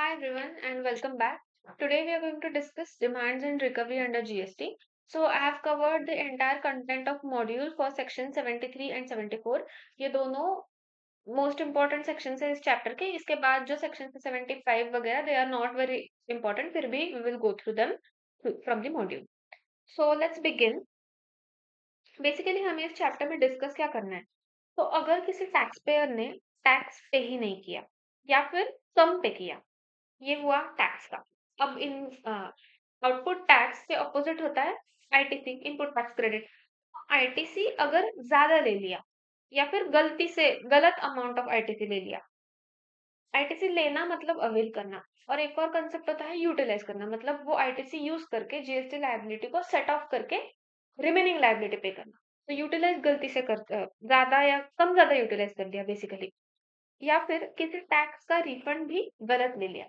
Hi everyone and welcome back. Today we are going to discuss demands and recovery under GST. So I have covered the entire content of module for section 73 and 74. ये दोनों most important section है इस chapter के. इसके बाद जो section 75 वगैरह they are not very important, फिर भी we will go through them from the module. So let's begin. Basically हमें इस चैप्टर में डिस्कस क्या करना है. तो अगर किसी टैक्स पेयर ने टैक्स पे ही नहीं किया या फिर कम पे किया, ये हुआ टैक्स का. अब इन आउटपुट टैक्स के ऑपोजिट होता है ITC, input tax credit. ITC अगर ज्यादा ले लिया या फिर गलती से गलत अमाउंट ऑफ आईटीसी ले लिया. आईटीसी लेना मतलब अवेल करना, और एक और कंसेप्ट होता है यूटिलाइज करना, मतलब वो आईटीसी यूज करके जीएसटी लायबिलिटी को सेट ऑफ करके रिमेनिंग लायबिलिटी पे करना. तो यूटिलाइज गलती से कर ज्यादा या कम ज्यादा यूटिलाइज कर दिया बेसिकली, या फिर किसी टैक्स का रिफंड भी गलत ले लिया.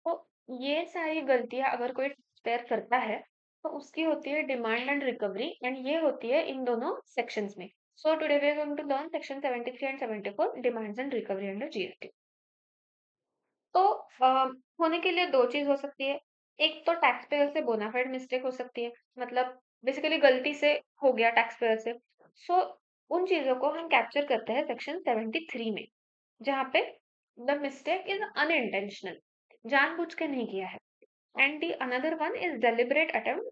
तो ये सारी गलतियां अगर कोई पेयर करता है तो उसकी होती है डिमांड एंड रिकवरी, एंड ये होती है इन दोनों सेक्शंस में. So today we are going to learn section 73 and 74, demands and recovery under GST. तो होने के लिए दो चीज हो सकती है. एक तो टैक्स पेयर से बोनाफाइड मिस्टेक हो सकती है, मतलब बेसिकली गलती से हो गया टैक्स पेयर से. सो उन चीजों को हम कैप्चर करते हैं सेक्शन 73 में, जहाँ पे द मिस्टेक इज अनइंटेंशनल, जानबूझ के नहीं किया है. And the another one is deliberate attempt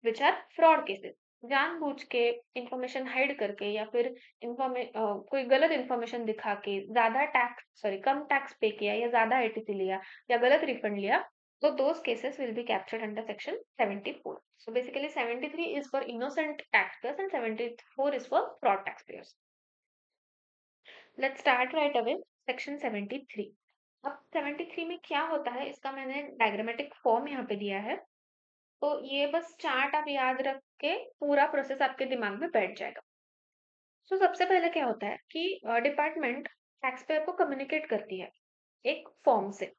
which are fraud cases. जानबूझ के इंफॉर्मेशन हाइड करके या फिर कोई गलत इंफॉर्मेशन दिखा के ज्यादा टैक्स सॉरी कम टैक्स पे किया या ज्यादा आईटीसी लिया या गलत रिफंड लिया. So those cases will be captured under section 74. So basically 73 is for innocent taxpayers and 74 is for fraud taxpayers. Let's start right away. Section 73. अब 73 में क्या होता है इसका मैंने डायग्रामेटिक फॉर्म यहाँ पे दिया है. तो ये बस चार्ट आप याद रख के पूरा प्रोसेस आपके दिमाग में बैठ जाएगा. सो सबसे पहले क्या होता है कि डिपार्टमेंट टैक्स पेयर को कम्युनिकेट करती है एक फॉर्म से,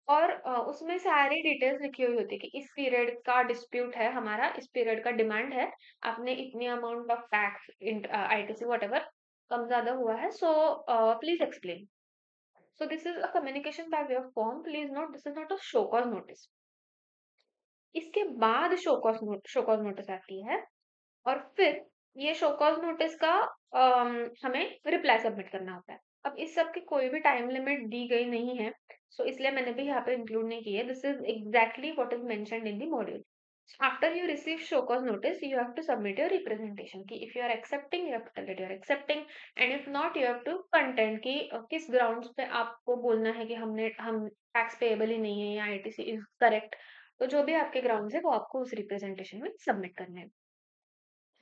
और उसमें सारी डिटेल्स लिखी हुई होती है कि इस पीरियड का डिस्प्यूट है हमारा, इस पीरियड का डिमांड है, आपने इतनी amount of tax ITC whatever कम ज्यादा हुआ है, so please explain. So this is a communication by way of form. Please note this is not a show cause notice. इसके बाद शो कॉज नोटिस आती है, और फिर ये शो कॉज नोटिस का हमें रिप्लाई सबमिट करना होता है. अब इस सब की कोई भी टाइम लिमिट दी गई नहीं है, सो इसलिए मैंने भी यहाँ पे इंक्लूड नहीं की है. This is exactly what is mentioned in the module. After you receive show cause notice, you have to submit your representation कि if you are accepting, you have to tell that you are accepting, and if not, you have to contend कि किस grounds पे आपको बोलना है कि हम tax payable ही नहीं है या ITC is correct. तो जो भी आपके grounds है वो आपको उस representation में submit करने हैं.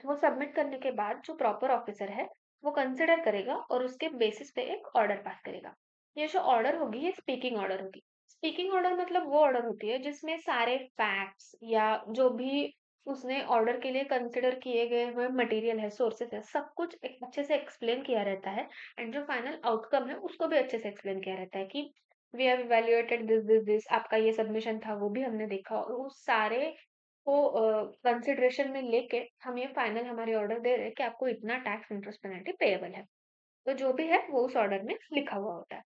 वो सबमिट करने के बाद जो प्रॉपर ऑफिसर है वो कंसिडर करेगा और उसके बेसिस पे एक ऑर्डर पास करेगा. ये जो ऑर्डर होगी ये स्पीकिंग ऑर्डर होगी. स्पीकिंग ऑर्डर मतलब वो ऑर्डर होती है जिसमें सारे फैक्ट्स या जो भी उसने ऑर्डर के लिए कंसिडर किए गए हुए मटेरियल है, सोर्सेस है, सब कुछ एक अच्छे से एक्सप्लेन किया रहता है. एंड जो फाइनल आउटकम है उसको भी अच्छे से एक्सप्लेन किया रहता है कि वी हैव इवैल्यूएटेड दिस आपका ये सबमिशन था वो भी हमने देखा, और उस सारे को कंसिडरेशन में लेके हम ये फाइनल हमारी ऑर्डर दे रहे हैं कि आपको इतना टैक्स इंटरेस्ट पेनल्टी पेएबल है. तो जो भी है वो उस ऑर्डर में लिखा हुआ होता है.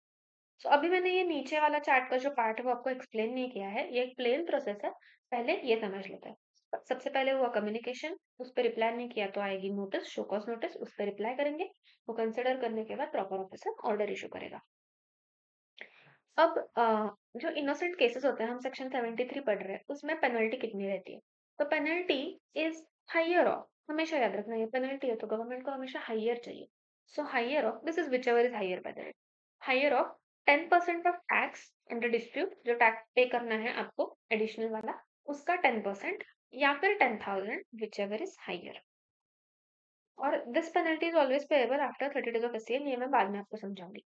सो अभी मैंने ये नीचे वाला चार्ट का जो पार्ट है वो आपको एक्सप्लेन नहीं किया है, ये एक प्लेन प्रोसेस है. पहले ये समझ लेते हैं. सबसे पहले हुआ कम्युनिकेशन, उस पर रिप्लाई नहीं किया तो आएगी नोटिस, शो कॉज नोटिस, उस पर रिप्लाई करेंगे. वो कंसिडर करने के बाद प्रॉपर ऑफिसर ऑर्डर इशू करेगा. अब जो इनोसेंट केसेस होते हैं, हम सेक्शन 73 पढ़ रहे हैं, उसमें पेनल्टी कितनी रहती है. तो पेनल्टी इज हायर ऑफ, हमेशा याद रखना ये पेनल्टी है तो गवर्नमेंट को हमेशा हायर चाहिए. So higher of this is whichever is higher by the way. Higher of 10% of tax under dispute, जो टैक्स पे करना है आपको एडिशनल वाला, उसका 10% या फिर 10,000 विच एवर इज हायर. और this penalty is always payable after 30 days of SCL, ये मैं बाद में आपको समझाऊंगी.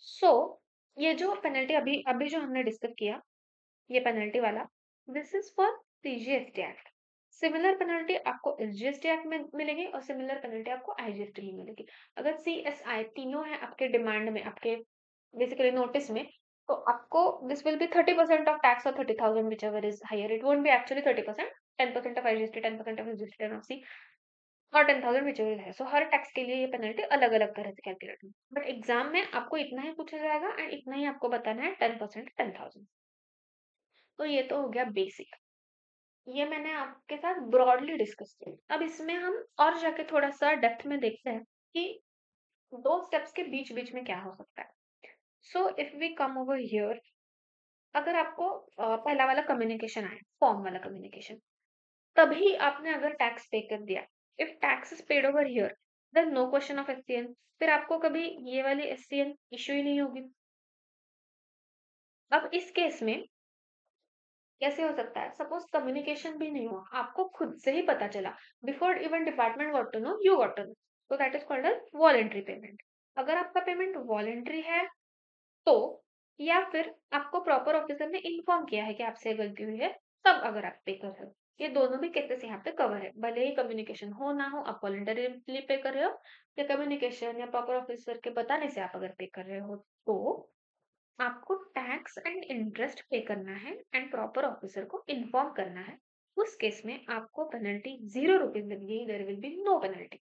सो ये जो पेनल्टी अभी अभी जो हमने डिस्कस किया, ये पेनल्टी वाला, this is for CGST act. Similar penalty आपको एसजीएसटी एक्ट में मिलेगी और सिमिलर पेनल्टी आपको आईजीएसटी में मिलेगी. अगर सीएसआई तीनों है आपके डिमांड में, आपके बेसिकली नोटिस में, तो आपको this will be 30% of tax और 30,000 whichever is higher. It won't be actually 30%, 10% of IGST, 10% of SGST, 10 of C. और 10,000 व्हिचएवर है। सो हर टैक्स के लिए ये पेनल्टी अलग-अलग तरह से कैलकुलेट होगी। बट एग्ज़ाम में आपको इतना ही पूछा जाएगा एंड इतना ही आपको बताना है 10% 10,000। तो ये तो हो गया बेसिक। ये मैंने आपके साथ ब्रॉडली डिस्कस किया। अब इसमें हम और जाके थोड़ा-सा डेप्थ में देखते हैं कि 2 स्टेप्स के बीच-बीच में क्या हो सकता है। So if we come over here, अगर आपको पहला वाला कम्युनिकेशन आया, फॉर्म वाला कम्युनिकेशन, तभी आपने अगर टैक्स पे कर दिया, if tax is paid over here, then no question of SCN, फिर आपको कभी ये वाली एससीएन इश्यू ही नहीं होगी। अब इस केस में कैसे हो सकता है, सपोज कम्युनिकेशन भी नहीं हुआ, आपको खुद से ही पता चला, before even department got to know, you got to know, तो that is called as voluntary payment. अगर आपका पेमेंट वॉलेंट्री है तो, या फिर आपको प्रॉपर ऑफिसर ने इन्फॉर्म किया है कि आपसे गलती हुई है, तब अगर आप पे कर रहे हो, ये दोनों भी केसेस यहाँ पे कवर है। भले ही कम्युनिकेशन हो ना हो, आप वॉलंटरीली पे कर रहे हो, या कम्युनिकेशन या प्रॉपर ऑफिसर के बताने से आप अगर पे कर रहे हो, तो आपको टैक्स एंड इंटरेस्ट पे करना है एंड प्रॉपर ऑफिसर को इन्फॉर्म करना है। उस केस में आपको पेनल्टी 0 रुपीज लगेगी, there will be no penalty.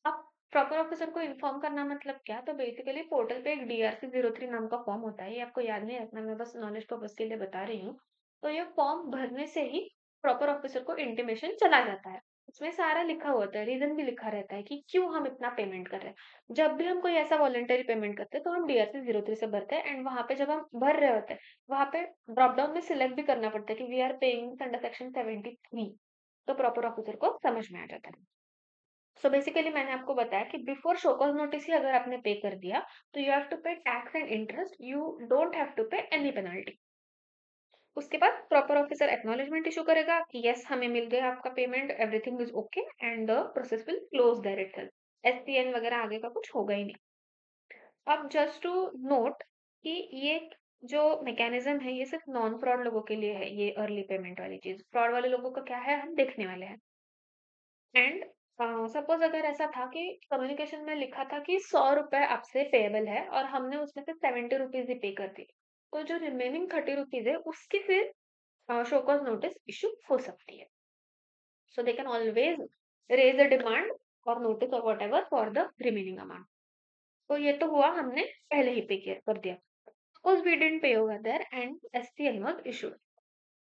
अब प्रॉपर ऑफिसर को इन्फॉर्म करना मतलब क्या? तो बेसिकली पोर्टल पे एक DRC-03 नाम का फॉर्म होता है, ये आपको याद नहीं रखना, मैं बस नॉलेज पर्पस के लिए बता रही हूँ। तो ये फॉर्म भरने से ही प्रॉपर ऑफिसर को इंटीमेशन चला जाता है। उसमें सारा लिखा होता है, रीजन भी लिखा रहता है कि क्यों हम इतना पेमेंट कर रहे हैं। जब भी हम कोई ऐसा वॉलंटरी पेमेंट करते हैं तो हम DRC-03 से भरते हैं एंड वहां पे जब हम भर रहे होते हैं, वहां पे ड्रॉप डाउन में सिलेक्ट भी करना पड़ता है कि we are paying under section 73, तो प्रॉपर ऑफिसर को समझ में आ जाता है। सो बेसिकली मैंने आपको बताया कि बिफोर शो कॉज नोटिस ही अगर आपने पे कर दिया, तो you have to pay tax and interest, you don't have to pay any penalty. उसके बाद प्रॉपर ऑफिसर एक्नॉलेजमेंट इशू करेगा कि यस हमें मिल गया आपका payment, everything is okay and the process will close there itself. STN वगैरह आगे का कुछ होगा ही नहीं। अब जस्ट टू नोट कि ये जो मैकेनिज्म है ये सिर्फ नॉन फ्रॉड लोगों के लिए है, ये अर्ली पेमेंट वाली चीज। फ्रॉड वाले लोगों का क्या है हम देखने वाले हैं। एंड सपोज अगर ऐसा था कि कम्युनिकेशन में लिखा था कि 100 रुपए आपसे पेएबल है और हमने उसमें से 70 रुपीज ही पे कर दी, तो जो रिमेनिंग 30 रुपीज है उसकी फिर शो कॉज नोटिस इशू हो सकती है। So they can always raise the demand और नोटिस और whatever for the remaining amount. तो ये तो हुआ हमने पहले ही पे कर दिया। Suppose we didn't pay over there and SCN was issued.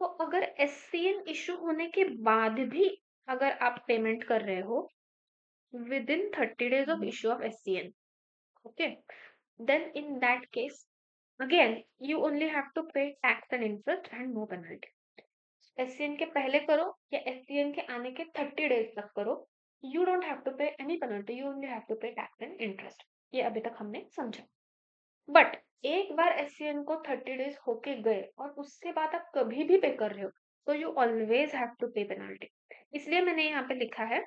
तो अगर एससीएन इशू होने के बाद भी अगर आप पेमेंट कर रहे हो within 30 days of issue of SCN. Okay. Then in that case, again, you only have to pay tax and interest and no penalty. SCN के पहले करो या SCN के आने के 30 days तक करो, you don't have to pay any penalty, you only have to pay tax and interest. ये अभी तक हमने समझा। बट एक बार SCN को 30 days होके गए और उसके बाद आप कभी भी पे कर रहे हो, तो you always have to pay penalty. इसलिए मैंने यहाँ पे लिखा है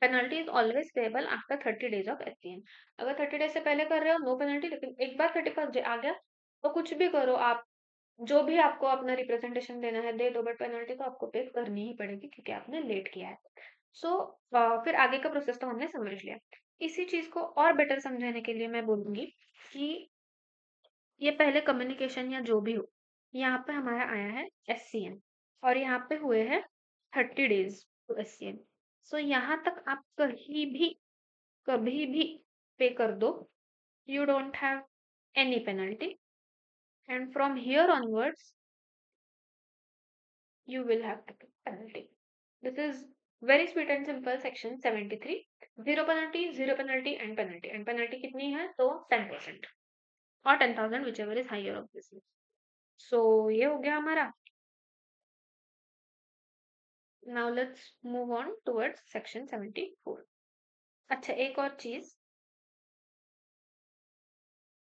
penalty is always payable after 30 days of SCN. अगर 30 डेज से पहले कर रहे हो नो पेनल्टी, लेकिन एक बार 31st डे आ गया तो कुछ भी करो आप, जो भी आपको अपना रिप्रेजेंटेशन देना है दे दो, बट पेनल्टी तो आपको पे करनी ही पड़ेगी क्योंकि आपने लेट किया है। सो फिर आगे का प्रोसेस तो हमने समझ लिया। इसी चीज को और बेटर समझाने के लिए मैं बोलूंगी कि ये पहले कम्युनिकेशन या जो भी हो, यहाँ पे हमारा आया है एससीएन और यहाँ पे हुए हैं 30 डेज टू एससीएन। सो यहाँ तक आप कभी भी पे कर दो, you don't have any penalty, and from here onwards you will have to pay penalty. This is very sweet and simple section 73। zero penalty and penalty कितनी है तो 10% और 10,000 whichever is higher of this। so ये हो गया हमारा। now let's move on towards section 74। अच्छा एक और चीज,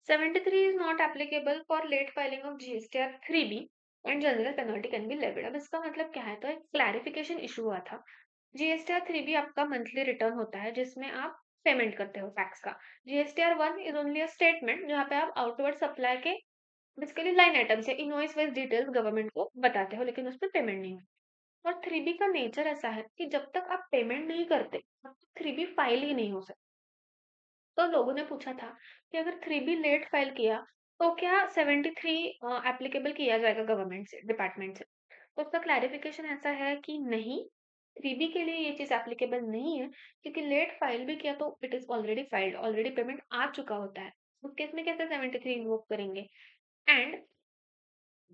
73 is not applicable for late filing of GSTR 3B and general penalty can be levied। अब इसका मतलब क्या है, तो एक क्लैरिफिकेशन इशू हुआ था। GSTR 3B आपका मंथली रिटर्न होता है जिसमें आप पेमेंट करते हो टैक्स का। GSTR 1 is only a statement जहाँ पे आप आउटवर्ड सप्लाई के बेसिकली लाइन आइटम्स या इनवॉइस वाइज डिटेल्स गवर्नमेंट को बताते हो, लेकिन उसमें पेमेंट नहीं होती। और 3B का नेचर ऐसा है कि जब तक आप पेमेंट नहीं करते तब तक 3B फाइल ही नहीं हो सकती। तो लोगों ने पूछा था कि अगर 3B लेट फाइल किया तो क्या 73 एप्लीकेबल किया जाएगा गवर्नमेंट से, डिपार्टमेंट से? तो उसका क्लैरिफिकेशन ऐसा है कि नहीं, 3B के लिए ये चीज़ एप्लीकेबल नहीं है, क्योंकि लेट फाइल भी किया तो it is already filed, already payment आ चुका होता है। उस केस में कैसे 73 इन्वोक करेंगे? एंड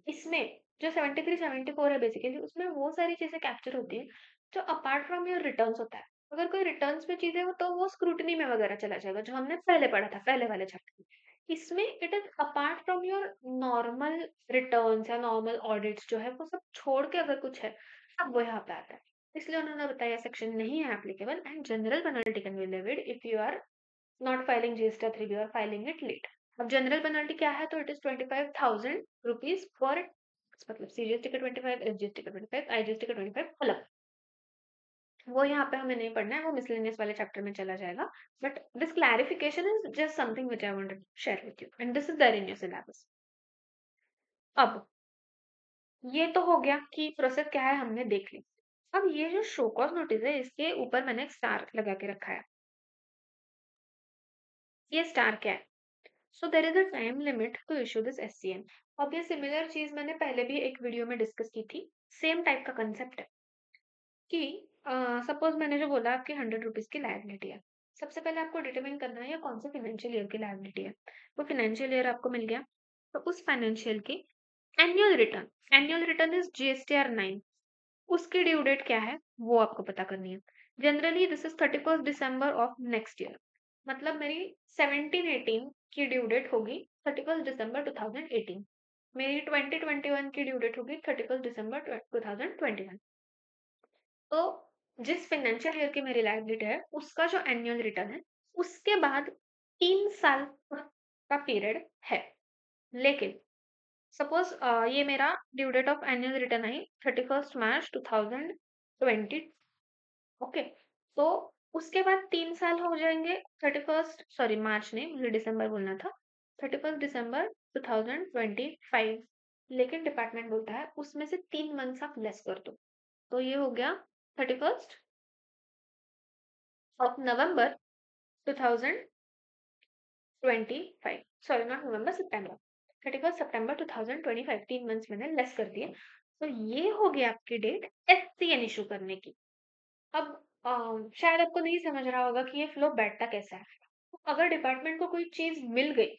इसमें जो 73, 74 है बेसिकली, उसमें वो सारी चीज़ें कैप्चर होती हैं, जो अपार्ट फ्रॉम योर रिटर्न्स होता है। अगर कोई रिटर्न्स में चीज़ें हो तो वो स्क्रूटनी में वगैरह चला जाएगा, जो हमने पहले पढ़ा था, पहले वाले चैप्टर में। इसमें it is apart from your normal returns या नॉर्मल ऑडिट्स जो है, वो सब छोड़ के अगर कुछ है, तब वो यहाँ पे आता है। इसलिए उन्होंने बताया सेक्शन नहीं है applicable and general penalty can be levied if you are not filing GST 3B और फाइलिंग इट लेट। अब जनरल पेनल्टी क्या है? तो इट इज 25,000 रुपीज फॉर, मतलब सीजीएसटी का 25, एसजीएसटी का 25, आईजीएसटी का 25 अलग। वो यहाँ पे हमें नहीं पढ़ना है, वो मिसलेनियस वाले चैप्टर में चला जाएगा। But this clarification is just something which I wanted to share with you and this is there in your syllabus. अब ये तो हो गया कि प्रोसेस क्या है, हमने देख ली। अब ये जो शो कॉज नोटिस है, इसके ऊपर मैंने एक स्टार लगा के रखा है। ये स्टार क्या है? So there is a time limit to issue this SCN. अब ये सिमिलर चीज मैंने पहले भी एक वीडियो में डिस्कस की थी। सेम टाइप का कंसेप्ट है कि सपोज मैंने जो बोला आपकी 100 रुपीज की लायबिलिटी है। सबसे पहले आपको डिटरमाइन करना है ये कौन से फाइनेंशियल ईयर की लायबिलिटी है। वो फाइनेंशियल ईयर आपको मिल गया, तो उस फाइनेंशियल की एनुअल रिटर्न इज GSTR 9, उसकी ड्यू डेट क्या है वो आपको पता करनी है। Generally this is 31 December of next year, मतलब मेरी 17-18 की ड्यू डेट होगी 31 दिसंबर 2018, मेरी 2021 की ड्यू डेट होगी 31 दिसंबर 2021। तो जिस फाइनेंशियल ईयर की मेरी लायबिलिटी है उसका जो एनुअल रिटर्न है, उसके बाद 3 साल का पीरियड है। लेकिन सपोज ये मेरा due date of annual return आई 31 मार्च 2020, ओके। तो उसके बाद 3 साल हो जाएंगे, 31 मार्च नहीं, मुझे दिसंबर बोलना था, 31 दिसंबर 2025। लेकिन डिपार्टमेंट बोलता है उसमें से 3 मंथ्स आप लेस कर दो, तो ये हो गया 31 नवंबर 2025, sorry not November, September, 31 September 2025, 3 months मैंने लेस कर दिए। तो ये हो गया आपकी डेट SCN इशू करने की। अब शायद आपको नहीं समझ रहा होगा कि ये फ्लो बैठता कैसा है। अगर डिपार्टमेंट को कोई चीज मिल गई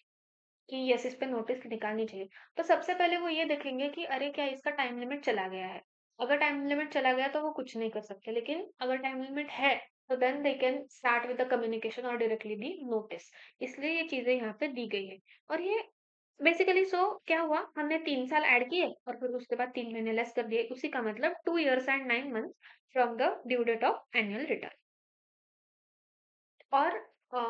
कि यस इस पे नोटिस निकालनी चाहिए, तो सबसे पहले वो ये देखेंगे कि अरे क्या इसका टाइम लिमिट चला गया है। अगर टाइम लिमिट चला गया तो वो कुछ नहीं कर सकते, लेकिन अगर टाइम लिमिट है तो then they can start with the communication और डायरेक्टली दी नोटिस। इसलिए ये चीजें यहाँ पे दी गई है। और ये बेसिकली क्या हुआ, हमने 3 साल ऐड किए और फिर उसके बाद 3 महीने लेस कर दिए, उसी का मतलब 2 years and 9 months from the due date of annual return. और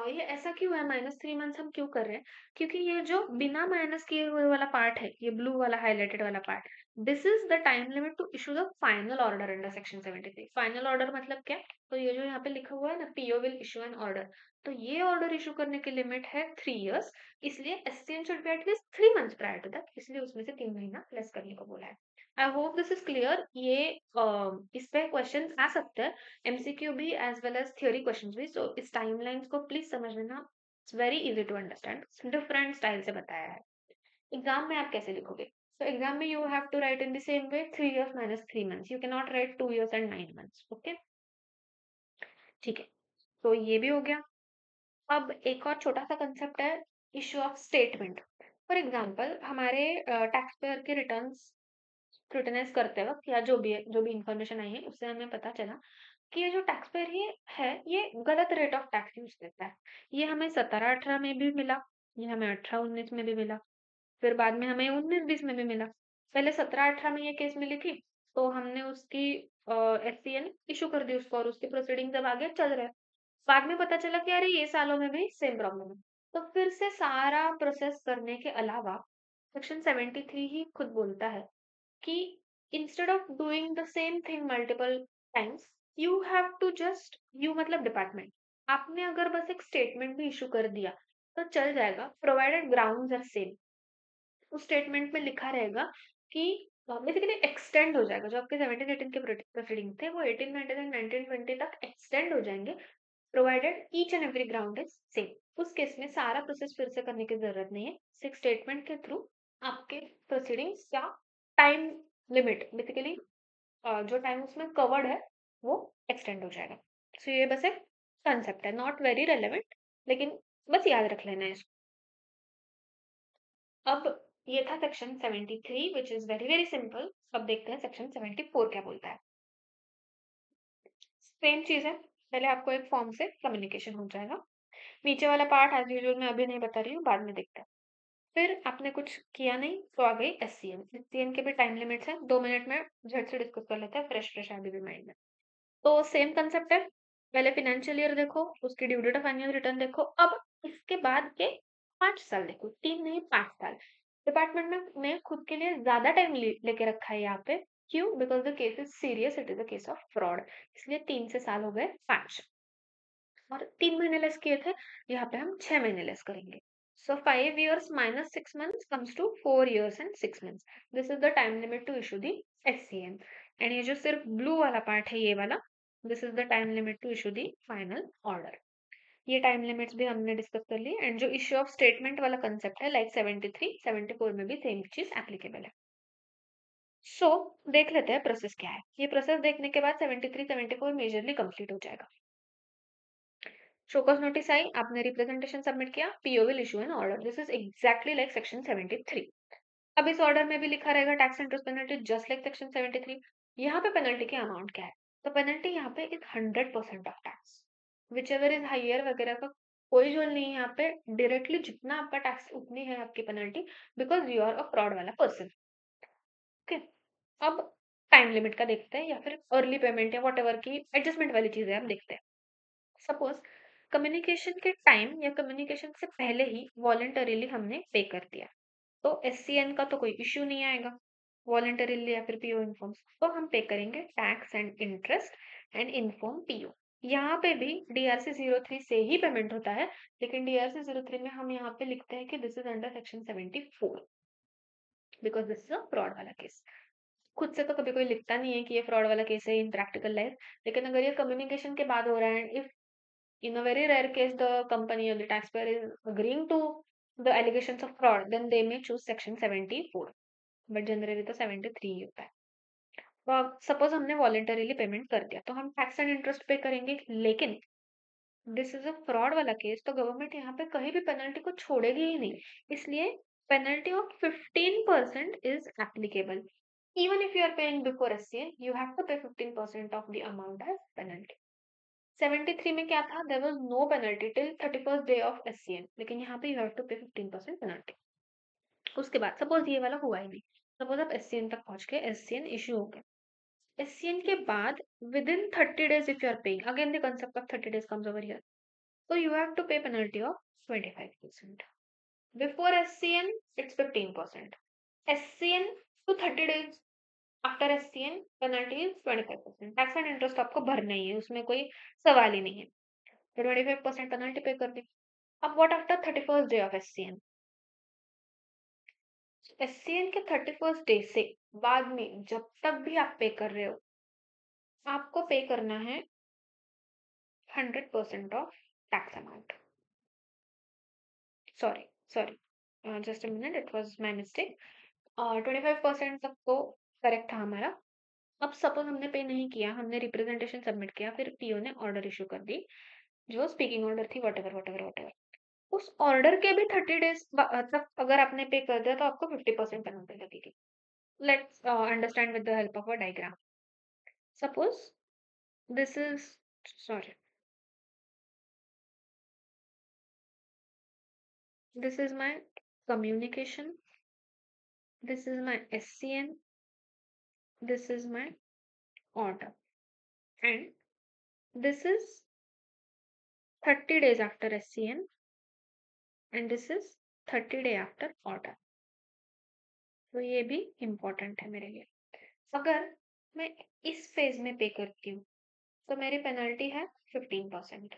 ये ऐसा क्यों है, -3 मंथ्स हम क्यों कर रहे हैं? क्योंकि ये जो बिना माइनस किए हुए वाला पार्ट है, ये ब्लू वाला हाइलाइटेड वाला part, this is the time limit to issue the final order under section 73। Final order मतलब क्या? तो ये जो यहाँ पे लिखा हुआ है ना, PO will issue an order, तो ये ऑर्डर इशू करने की लिमिट है 3 years। इसलिए SCN should be at least 3 months prior to that, इसलिए उसमें से 3 महीना लेस करने को बोला है। I hope this is clear. ये इस पे क्वेश्चन आ सकते हैं, एमसीक्यू भी as well as theory questions भी। सो इस टाइमलाइंस को प्लीज समझ लेना, it's very easy to understand, different style से बताया है। एग्जाम में आप कैसे लिखोगे? So exam में you have to write in the same way, 3 years minus 3 months. You cannot write 2 years and 9 months. Okay? ठीक है, तो ये भी हो गया। अब एक और छोटा सा कंसेप्ट है, issue of statement. For example हमारे टैक्स पेयर के रिटर्न्स स्क्रूटनाइज करते वक्त या जो भी है, जो भी इंफॉर्मेशन आई है उससे हमें पता चला कि ये जो टैक्स पेयर ये गलत रेट ऑफ टैक्स यूज करता है। ये हमें 17-18 में भी मिला, ये हमें 18-19 में भी मिला, फिर बाद में हमें 19-20 में भी मिला। पहले 17-18 में ये केस मिली थी, तो हमने उसकी SCN इशू कर दी उसको और उसकी प्रोसीडिंग जब आगे चल रहे हैं। बाद में पता चला कि अरे ये सालों में भी सेम प्रॉब्लम है, तो फिर से सारा प्रोसेस करने के अलावा सेक्शन 73 ही खुद बोलता है कि instead of doing the same thing multiple times, you have to just, you मतलब डिपार्टमेंट, आपने अगर बस एक स्टेटमेंट भी इशू कर दिया तो चल जाएगा, प्रोवाइडेड ग्राउंड्स आर सेम। उस स्टेटमेंट में लिखा रहेगा कि बेसिकली एक्सटेंड हो जाएगा, जो आपके 17-18 के प्रोसीडिंग थे वो 18-19 एंड 19-20 तक एक्सटेंड हो जाएंगे, provided each and every ground is same. उस केस में सारा प्रोसेस फिर से करने की जरूरत नहीं है, सिर्फ स्टेटमेंट के थ्रू आपके प्रोसीडिंग्स या टाइम लिमिट, बेसिकली जो टाइम उसमें कवर्ड है वो एक्सटेंड हो जाएगा। सो ये बस एक कंसेप्ट है, नॉट वेरी रेलेवेंट, लेकिन बस याद रख लेना है इसको। अब ये था section 73 which is very very simple. अब देखते हैं सेक्शन 74 क्या बोलता है। सेम चीज है, पहले आपको एक फॉर्म से कम्युनिकेशन हो जाएगा। नीचे वाला पार्ट एज यूजुअल मैं अभी नहीं बता रही हूँ, बाद में देखते हैं। फिर आपने कुछ किया नहीं तो आ गई एससीएन। एससीएन के भी टाइम लिमिट्स है, 2 मिनट में झट से डिस्कस कर लेते हैं, फ्रेश फ्रेश अभी भी माइंड में। तो सेम कंसेप्ट है, पहले फाइनेंशियल ईयर देखो, उसकी due date of annual return देखो। अब इसके बाद के 5 साल देखो, 3 नहीं 5 साल। डिपार्टमेंट में खुद के लिए ज्यादा टाइम लेके रखा है यहाँ पे। क्यों? Because the case is serious, it is a case of fraud. इसलिए 3 से साल हो गए 5, और 3 महीने लेस किए थे, यहाँ पे हम 6 महीने लेस करेंगे। सो 5 years minus 6 months comes to 4 years and 6 months. This is the time limit to issue the SCN. And ये जो सिर्फ ब्लू वाला पार्ट है, ये वाला, this is the time limit to issue the final order. ये time limits भी हमने डिस्कस कर ली। एंड जो इश्यू ऑफ स्टेटमेंट वाला कंसेप्ट है, लाइक 73 74 में भी सेम चीज एप्लीकेबल है। सो देख लेते हैं प्रोसेस क्या है। ये प्रोसेस देखने के बाद 73 74 मेजरली कंप्लीट हो जाएगा। शोकॉज नोटिस आई, आपने रिप्रेजेंटेशन सबमिट किया, PO will issue an order. This is exactly like section 73। अब इस ऑर्डर में भी लिखा रहेगा tax interest penalty just like section 73। यहाँ पे पेनल्टी की अमाउंट क्या है? तो पेनल्टी यहाँ पे is 100% of tax, whichever is higher वगैरह का कोई जोल नहीं है यहाँ पे। डायरेक्टली जितना आपका टैक्स उतनी है आपकी penalty, because you are a fraud वाला पर्सन। ओके, अब टाइम लिमिट का देखते हैं, या फिर अर्ली पेमेंट या वॉट एवर की एडजस्टमेंट वाली चीजें हम देखते हैं। सपोज कम्युनिकेशन के टाइम या कम्युनिकेशन से पहले ही वॉलंटरीली हमने पे कर दिया, तो एससीएन का तो कोई इश्यू नहीं आएगा। वॉलंटरीली या फिर पीओ इन्फॉर्म्स, तो हम पे करेंगे tax and interest and inform PO. यहाँ पे भी डीआरसी 03 से ही पेमेंट होता है, लेकिन डीआरसी 03 में हम यहाँ पे लिखते हैं कि this is under section 74, because this is a fraud वाला केस। खुद से तो कभी कोई लिखता नहीं है कि ये फ्रॉड वाला केस है इन प्रैक्टिकल लाइफ, लेकिन अगर ये कम्युनिकेशन के बाद हो रहा है, if in a very rare case the company or the taxpayer is agreeing to the allegations of fraud, then they may choose section 74, but generally तो 73 ही होता है। तो अब सपोज हमने वॉलेंटरीली पेमेंट कर दिया, तो हम टैक्स एंड इंटरेस्ट पे करेंगे, लेकिन दिस इज अ फ्रॉड वाला केस, तो गवर्नमेंट यहाँ पे कहीं भी पेनल्टी को छोड़ेगी ही नहीं। इसलिए penalty of 15% is applicable. Even if you are paying before SCN, you have to pay 15% of the amount as penalty. 73 में क्या था? There was no penalty till 31st day of SCN, लेकिन यहाँ पे you have to pay 15% penalty. उसके बाद suppose ये वाला हुआ ही नहीं, सपोज आप एससीएन तक पहुंच गए, एससीएन इशू हो गया। एससीएन के बाद within 30 days if you are paying, again the concept of 30 days comes over here, so you have to pay penalty of 25%. Before SCN, it's 15%. SCN to 30 days after SCN, penalty is 25%. Tax and interest आपको भरना ही है, उसमें कोई सवाल ही नहीं है। तो 25% penalty पे कर दी। अब what after 31st day of SCN? SCN के 31st डे से बाद में जब तक भी आप पे कर रहे हो, आपको पे करना है 100% of tax amount. Sorry sorry, just a minute, it was my mistake. 25% तक तो करेक्ट था हमारा। अब सपोज हमने पे नहीं किया, हमने रिप्रेजेंटेशन सबमिट किया, फिर पीओ ने ऑर्डर इशू कर दी, जो स्पीकिंग ऑर्डर थी, वट एवर। उस ऑर्डर के भी 30 days तक अगर आपने पे कर दिया, तो आपको 50% पेनल्टी लगेगी। Let's understand with the help of a diagram. Suppose this is, sorry, this is my communication, this is my SCN, this is my order, and this is 30 days after SCN, and this is 30 day after order. तो ये भी important है मेरे लिए। अगर मैं इस phase में पे करती हूँ, तो मेरी पेनल्टी है 15%।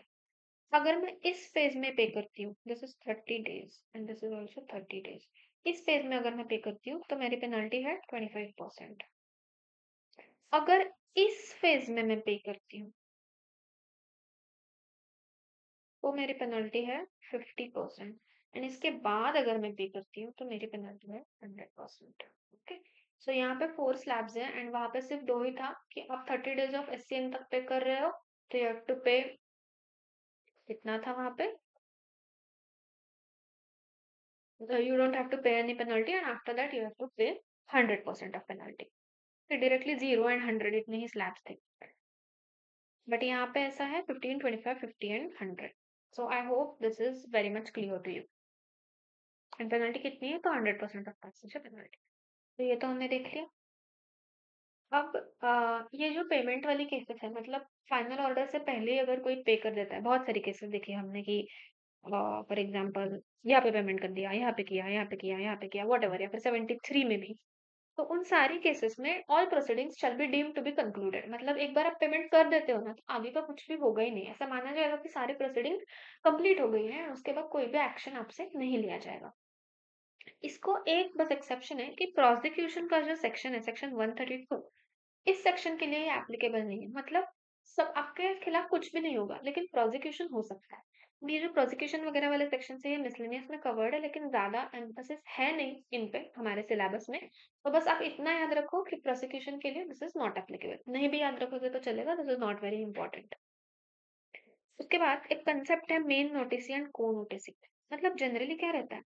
अगर मैं इस फेज में पे करती हूँ, this is 30 days and this is also 30 days, इस फेज में अगर मैं पे करती हूँ, तो मेरी पेनल्टी है 25%। अगर इस फेज में मैं पे करती हूँ, तो मेरी पेनल्टी है 50%, एंड इसके बाद अगर मैं पे करती हूँ, तो मेरी पेनल्टी है 100%। ओके, सो यहाँ पे 4 स्लैब्स हैं एंड वहाँ पे सिर्फ 2 ही था कि आप 30 डेज ऑफ एससीएन तक पे कर रहे हो तो यू हैव टू पे, कितना था वहाँ पे, you don't have to pay any penalty and after that you have to pay 100% of penalty. फिर डायरेक्टली 0 एंड 100 इतने ही स्लैब्स थे, बट यहाँ पे ऐसा है 15, 25, 50 and 100। So I hope this is very much clear to you. And penalty कितनी है, तो 100% ऑफ टैक्सेस है पेनल्टी। तो ये तो हमने देख लिया। अब ये जो पेमेंट वाली केसेस है, मतलब फाइनल ऑर्डर से पहले ही अगर कोई पे कर देता है, बहुत सारी केसेस देखी हमने कि फॉर एग्जांपल यहाँ पे पेमेंट कर दिया, यहाँ पे किया, यहाँ पे किया, यहाँ पे किया, व्हाटएवर, या फिर 73 में भी। तो उन सारी केसेस में all proceedings shall be deemed to be concluded, मतलब एक बार आप पेमेंट कर देते हो ना, तो आगे का कुछ भी होगा ही नहीं, ऐसा माना जाएगा कि सारी प्रोसीडिंग कंप्लीट हो गई है, उसके बाद कोई भी एक्शन आपसे नहीं लिया जाएगा। इसको एक बस एक्सेप्शन है कि प्रोसिक्यूशन का जो सेक्शन है, सेक्शन 132, इस सेक्शन के लिए ये एप्लीकेबल नहीं है। मतलब सब आपके खिलाफ कुछ भी नहीं होगा, लेकिन प्रोसिक्यूशन हो सकता है। ये जो प्रोसिक्यूशन वगैरह वाले सेक्शन है, ये मिसलेनियस में कवर्ड है, लेकिन ज्यादा एम्फेसिस है नहीं इन पे हमारे सिलेबस में। तो बस आप इतना याद रखो कि प्रोसिक्यूशन के लिए दिस इज नॉट एप्लीकेबल। नहीं भी याद रखोगे तो चलेगा, this is not very important. उसके बाद एक कंसेप्ट है मेन नोटिस एंड को नोटिस। मतलब जनरली क्या रहता है,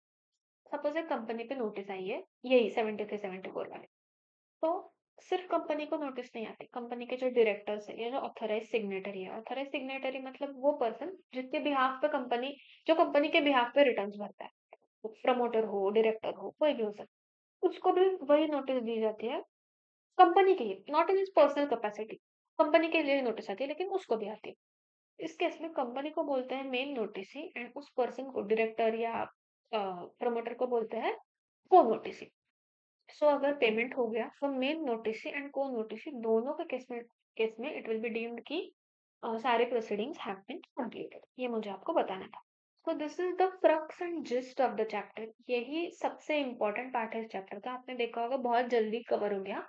सपोज एक कंपनी पे नोटिस आई है, यही 73, 74 वाले, तो सिर्फ कंपनी को नोटिस नहीं आती, कंपनी के जो डायरेक्टर्स है, ये जो ऑथराइज सिग्नेटरी है, ऑथराइज सिग्नेटरी मतलब वो पर्सन जिसके बिहाफ पे कंपनी, जो कंपनी के बिहाफ पे रिटर्न्स भरता है, प्रमोटर हो, डायरेक्टर हो, कोई भी हो सकता है, उसको भी वही नोटिस दी जाती है। कंपनी के लिए, not in is personal capacity, company के लिए नोटिस आती है, लेकिन उसको भी आती है। इस केस में कंपनी को बोलते हैं मेन नोटिस एंड उस पर्सन को, डायरेक्टर या प्रमोटर को बोलते हैं को नोटिस। सो अगर पेमेंट हो गया तो मेन नोटिस एंड को नोटिस दोनों के केस में इट विल बी डीम्ड कि सारे प्रोसीडिंग्स हैव बीन कंप्लीटेड। ये मुझे आपको बताना था। सो this is the crux and gist of the chapter. यही सबसे इंपॉर्टेंट पार्ट है इस चैप्टर का। आपने देखा होगा बहुत जल्दी कवर हो गया,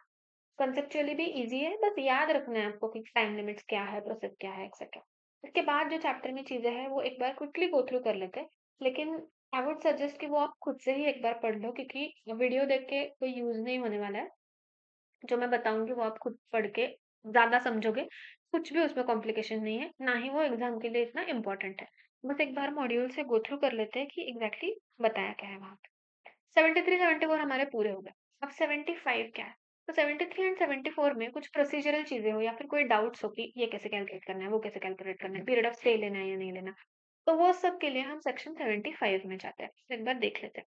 कंसेप्चुअली भी इजी है, बस याद रखना है आपको कि टाइम लिमिट्स क्या है, प्रोसेस क्या है, एक्सेट्रा। इसके बाद जो चैप्टर में चीजें हैं वो एक बार क्विकली गो थ्रू कर लेते हैं, लेकिन आई वुड सजेस्ट कि वो आप खुद से ही एक बार पढ़ लो, क्योंकि वीडियो देख के कोई यूज नहीं होने वाला है। जो मैं बताऊंगी वो आप खुद पढ़ के ज्यादा समझोगे। कुछ भी उसमें कॉम्प्लिकेशन नहीं है, ना ही वो एग्जाम के लिए इतना इंपॉर्टेंट है। बस एक बार मॉड्यूल से गो थ्रू कर लेते हैं कि एग्जैक्टली बताया क्या है वहां पे। 73, 74 हमारे पूरे हो गए। अब 75 क्या है? तो 73 एंड 74 में कुछ प्रोसीजरल चीजें हो या फिर कोई डाउट्स हो कि ये कैसे कैलकुलेट करना है, वो कैसे कैलकुलेट करना है, पीरियड ऑफ स्टे लेना है या नहीं लेना, तो वो सब के लिए हम सेक्शन 75 में जाते हैं। तो एक बार देख लेते हैं।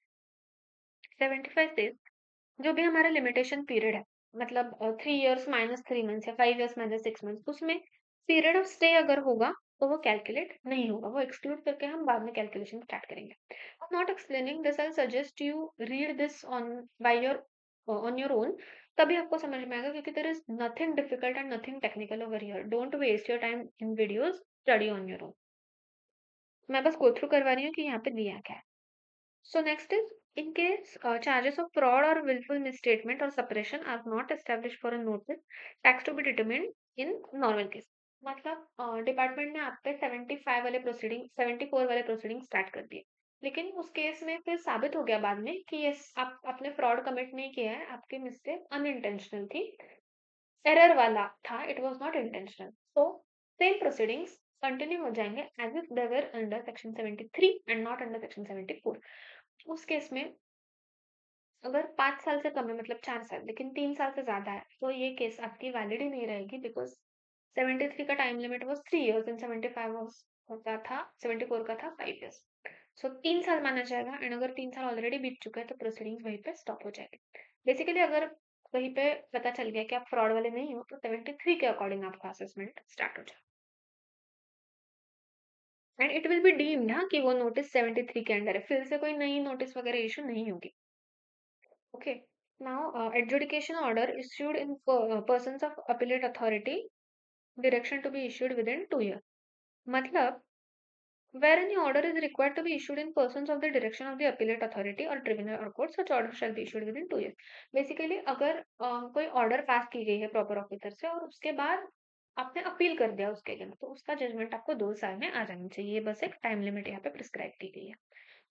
75 से जो भी हमारा लिमिटेशन पीरियड है, मतलब 3 इयर्स माइनस 3 मंथ्स या 5 इयर्स माइनस 6 मंथ्स, उसमें पीरियड ऑफ स्टे अगर होगा तो वो कैलकुलेट नहीं होगा, वो एक्सक्लूड करके हम बाद में कैलकुलेशन स्टार्ट करेंगे। Not explaining this, I suggest you read this on by your on your own, तभी आपको समझ में आएगा, क्योंकि there is nothing difficult and nothing technical over here. Don't waste your time in videos, study on your own. मैं बस go through करवा रही हूँ कि यहाँ पे दिया क्या है। So next is, in case charges of fraud or willful misstatement or suppression are not established for a notice, tax to be determined in normal case। मतलब डिपार्टमेंट ने आप पे 75 वाले प्रोसीडिंग, 74 वाले प्रोसीडिंग स्टार्ट कर दिए, लेकिन उस केस में फिर साबित हो गया बाद में कि ये आप आपने फ्रॉड कमिट नहीं किया है, आपकी मिस्टेक अनइंटेंशनल थी, एरर वाला था, it was not intentional. So same proceedings continue हो जाएंगे as if they were under section 73 and not under section 74। उस केस में अगर 5 साल से कम है, मतलब 4 साल, लेकिन 3 साल से ज़्यादा है, तो ये केस आपकी वैलिड ही नहीं रहेगी, बिकॉज़ 73 का time limit was 3 years and 75 was होता था, 74 का था 5 इयर्स। सो 3 साल माना जाएगा, एंड अगर 3 साल ऑलरेडी बीत चुका है तो प्रोसीडिंग्स वहीं पे स्टॉप हो जाएगी। बेसिकली अगर कहीं पे पता चल गया कि आप फ्रॉड वाले नहीं हो, तो 73 के अकॉर्डिंग आपका असेसमेंट स्टार्ट हो जाएगा, and it will be deemed हाँ कि वो नोटिस 73 के अंडर है, फिर से कोई नई नोटिस वगैरह इश्यू नहीं होगी। Okay. Now, adjudication order issued in persons of appellate authority, direction to be issued within 2 years. मतलब where any order is required to be issued in persons of the direction of the appellate authority or tribunal or court, such order shall be issued within 2 years. Basically, अगर कोई order पास की गई है proper officer से और उसके बाद आपने अपील कर दिया उसके अगेंस्ट, तो उसका जजमेंट आपको 2 साल में आ जाना चाहिए। ये बस एक टाइम लिमिट यहाँ पे प्रिस्क्राइब की गई है।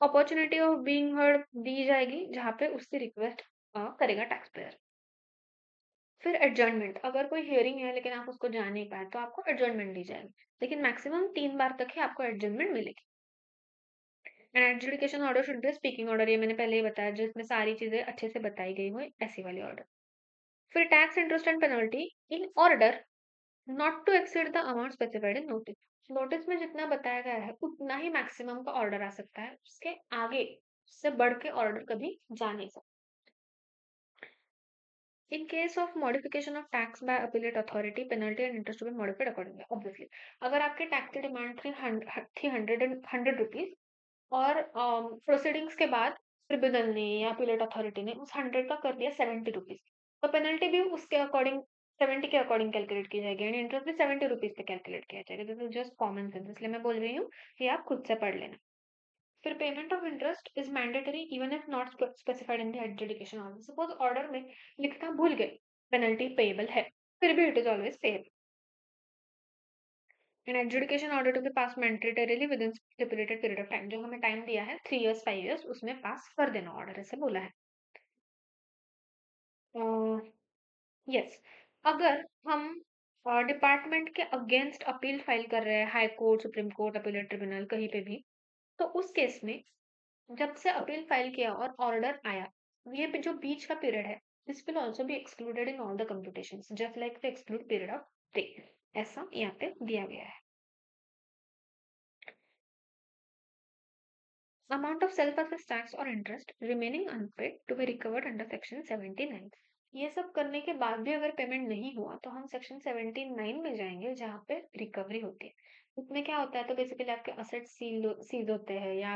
अपॉर्चुनिटी ऑफ बीइंग हर्ड दी जाएगी जहाँ पे उसकी रिक्वेस्ट करेगा टैक्स पेयर। फिर एडजर्नमेंट, अगर कोई हियरिंग है लेकिन आप उसको जा नहीं पाए तो आपको एडजर्नमेंट दी जाएगी, लेकिन मैक्सिमम 3 बार तक ही आपको एडजर्नमेंट मिलेगी। And adjudication order should be speaking order, ये मैंने पहले ही बताया, जिसमें सारी चीजें अच्छे से बताई गई हो, ऐसी वाली ऑर्डर। फिर tax, interest and penalty in order not to exceed the amount specified in notice. Notice में जितना बताया गया है उतना ही मैक्सिमम का ऑर्डर आ सकता है, उसके आगे से बढ़ के ऑर्डर कभी जा नहीं सकता। In case of modification of tax by appellate authority, penalty and interest to be modified accordingly. Obviously, अगर आपके टैक्स की डिमांड थी 100 और प्रोसीडिंग्स के बाद ट्रिब्यूनल ने या अपीलेट अथॉरिटी ने उस 100 का कर दिया 70 रुपीज, तो पेनल्टी भी उसके अकॉर्डिंग 70 के अकॉर्डिंग कैलकुलेट की जाएगी एंड इंटरेस्ट भी 70 रुपीज पे कैलकुलेट किया जाएगा। This is just common sense, इसलिए मैं बोल रही हूँ कि आप खुद से पढ़ लेना। फिर payment of interest is mandatory even if not specified in the adjudication order. Suppose order में लिखना भूल गए पेनल्टी पेएबल है, फिर भी it is always payable. An adjudication order to be pass mandatorily within stipulated period of time, जो हमें time दिया है 3 इयर्स 5 इयर्स, उसमें पास कर देना ऑर्डर, ऐसे बोला है। यस, अगर हम डिपार्टमेंट के अगेंस्ट अपील फाइल कर रहे हैं, high court, supreme court, appellate tribunal, कहीं पे भी, तो उस केस में जब से अपील फाइल किया और ऑर्डर आया, ये जो बीच का पीरियड है, this will also be excluded in all the computations just like the exclude period of pay, ऐसा यहाँ पे दिया गया है। Amount of self assess tax और interest remaining unpaid to be recovered under section 79। ये सब करने के बाद भी अगर पेमेंट नहीं हुआ तो हम सेक्शन 79 में जाएंगे, जहाँ पे रिकवरी होती है। इसमें क्या होता है, तो बेसिकली आपके असेट सीज होते हैं, या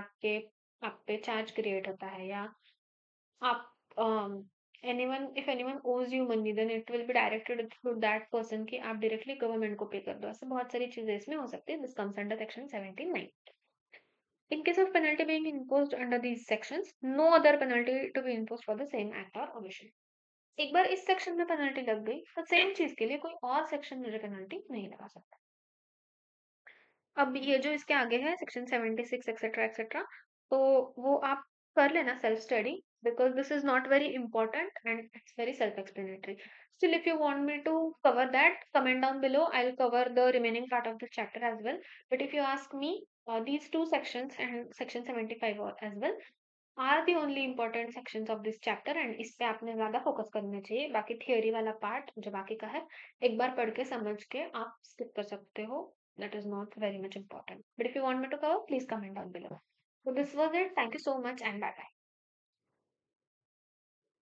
आप पे चार्ज क्रिएट होता है, या आप if anyone owes you money then it will be directed to that person कि आप डायरेक्टली गवर्नमेंट को पे कर दो। ऐसे बहुत सारी चीजें इसमें हो सकती है। This comes under section 79। In case of penalty being imposed under these sections, no other penalty to be imposed for the same act or omission। एक बार इस सेक्शन में पेनल्टी लग गई तो सेम चीज के लिए कोई और सेक्शन में पेनल्टी नहीं लगा सकता। अब ये जो इसके आगे है सेक्शन 76 एक्सेट्रा एक्सेट्रा, तो वो आप कर लेना self study, because this is not very important and it's very self explanatory. Still, if you want me to cover that, comment down below. I'll cover the remaining part of the chapter as well. But if you ask me, these two sections and section 75 as well are the only important sections of this chapter, and इस पे आपने ज्यादा focus करना चाहिए। बाकी theory वाला part जो बाकी का है, एक बार पढ़ के समझ के आप स्किप कर सकते हो, that is not very much important. But if you want me to cover, please comment down below. So this was it. Thank you so much and bye bye.